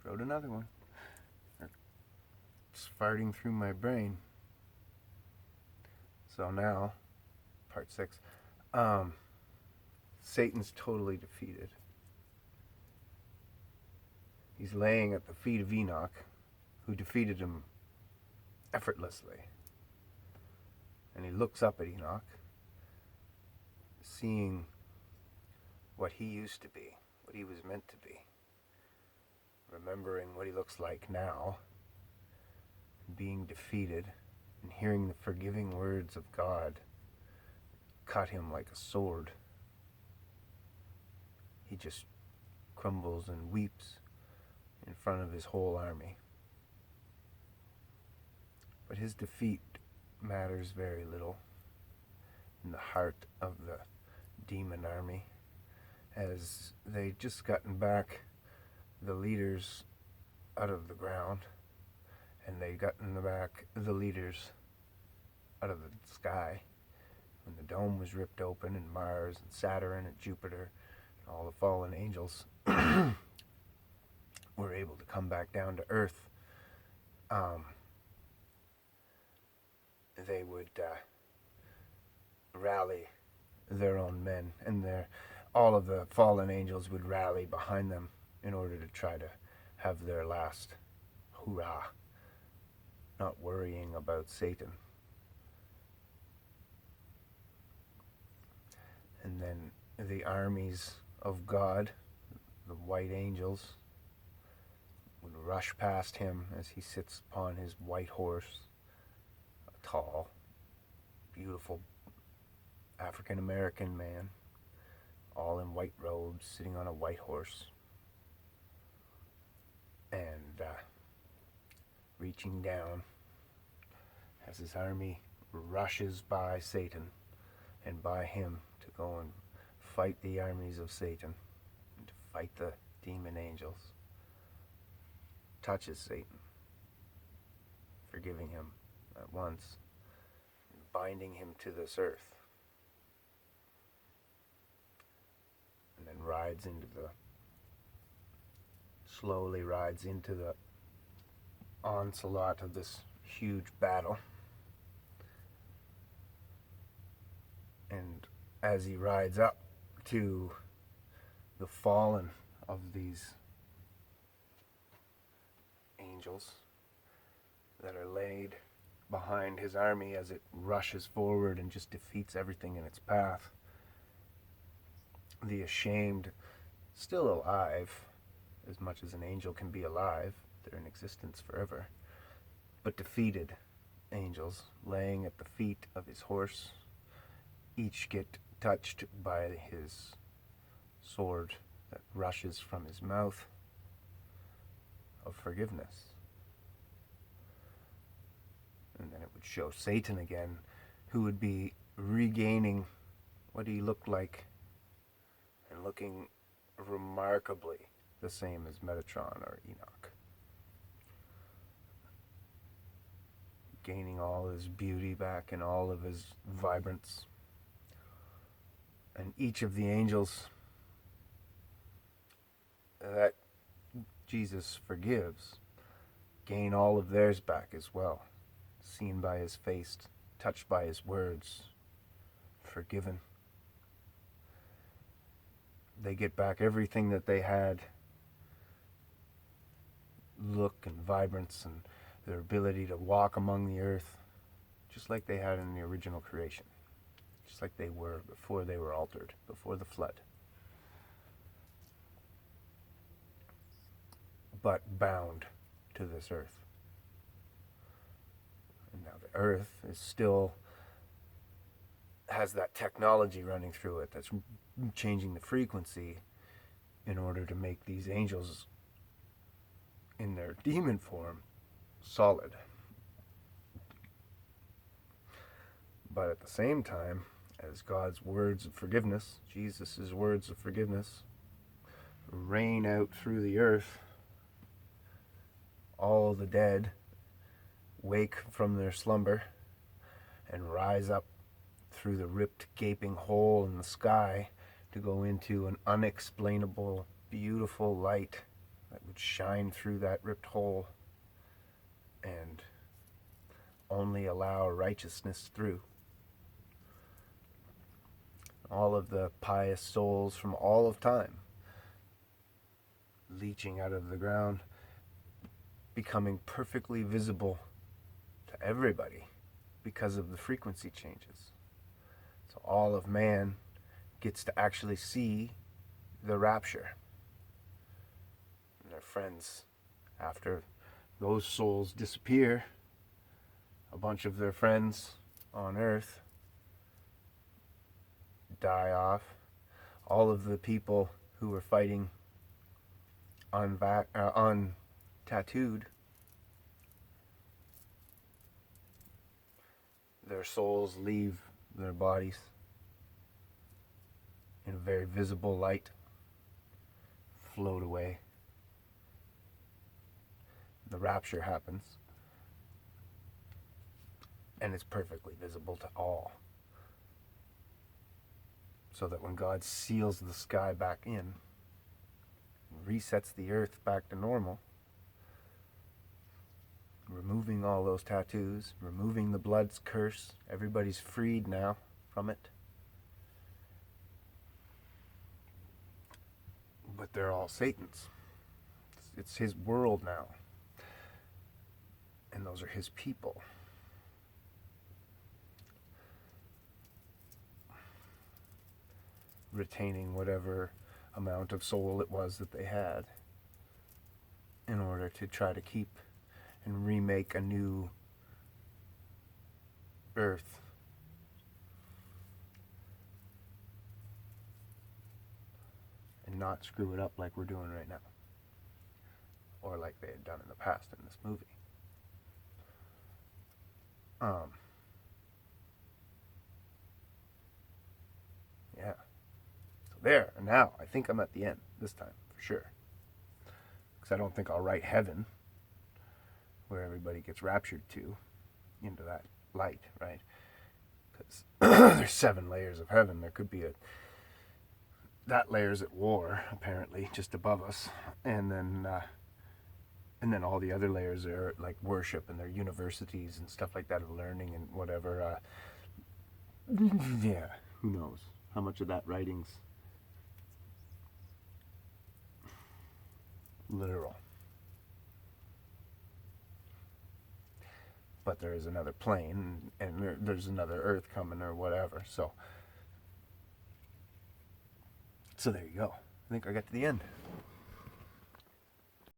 wrote another one. It's farting through my brain. So now, part 6. Satan's totally defeated. He's laying at the feet of Enoch, who defeated him effortlessly. And he looks up at Enoch, seeing what he used to be, what he was meant to be, remembering what he looks like now, being defeated, and hearing the forgiving words of God cut him like a sword. He just crumbles and weeps in front of his whole army. But his defeat matters very little in the heart of the demon army, as they'd just gotten back the leaders out of the ground, and they'd gotten back the leaders out of the sky when the dome was ripped open, and Mars and Saturn and Jupiter and all the fallen angels were able to come back down to Earth. They would rally their own men, and all of the fallen angels would rally behind them in order to try to have their last hurrah, not worrying about Satan. And then the armies of God, the white angels, would rush past him as he sits upon his white horse, a tall, beautiful African-American man, all in white robes, sitting on a white horse, and reaching down as his army rushes by Satan and by him to go and fight the armies of Satan, and to fight the demon angels, touches Satan, forgiving him at once, and binding him to this earth, and then slowly rides into the onslaught of this huge battle. And as he rides up to the fallen of these angels that are laid behind his army as it rushes forward and just defeats everything in its path, the ashamed, still alive, as much as an angel can be alive, they're in existence forever, but defeated angels laying at the feet of his horse, each get touched by his sword that rushes from his mouth of forgiveness. And then it would show Satan again, who would be regaining what he looked like and looking remarkably the same as Metatron or Enoch, gaining all his beauty back and all of his vibrance. And each of the angels that Jesus forgives gain all of theirs back as well, seen by his face, touched by his words, forgiven. They get back everything that they had, look and vibrance and their ability to walk among the earth, just like they had in the original creation, just like they were before they were altered, before the flood. But bound to this earth. And now the earth is still has that technology running through it that's changing the frequency in order to make these angels in their demon form solid. But at the same time, as God's words of forgiveness, Jesus' words of forgiveness, rain out through the earth, all the dead wake from their slumber and rise up through the ripped, gaping hole in the sky to go into an unexplainable, beautiful light that would shine through that ripped hole and only allow righteousness through. All of the pious souls from all of time leaching out of the ground, becoming perfectly visible to everybody because of the frequency changes. So all of man gets to actually see the rapture. And their friends, after those souls disappear, a bunch of their friends on earth die off. All of the people who were fighting untattooed their souls leave their bodies in a very visible light, float away. The rapture happens, and it's perfectly visible to all. So that when God seals the sky back in, resets the earth back to normal, removing all those tattoos, removing the blood's curse, everybody's freed now from it. But they're all Satan's. It's his world now. And those are his people. Retaining whatever amount of soul it was that they had in order to try to keep and remake a new earth. And not screw it up like we're doing right now. Or like they had done in the past in this movie. Yeah. So there, and now I think I'm at the end this time, for sure. Because I don't think I'll write heaven, where everybody gets raptured to, into that light, right? Because there's 7 layers of heaven. There could be that layer's at war, apparently, just above us, and then all the other layers are like worship, and they're universities and stuff like that, of learning and whatever. Yeah, who knows how much of that writing's literal. But there is another plane, and there's another Earth coming, or whatever. So there you go. I think I got to the end.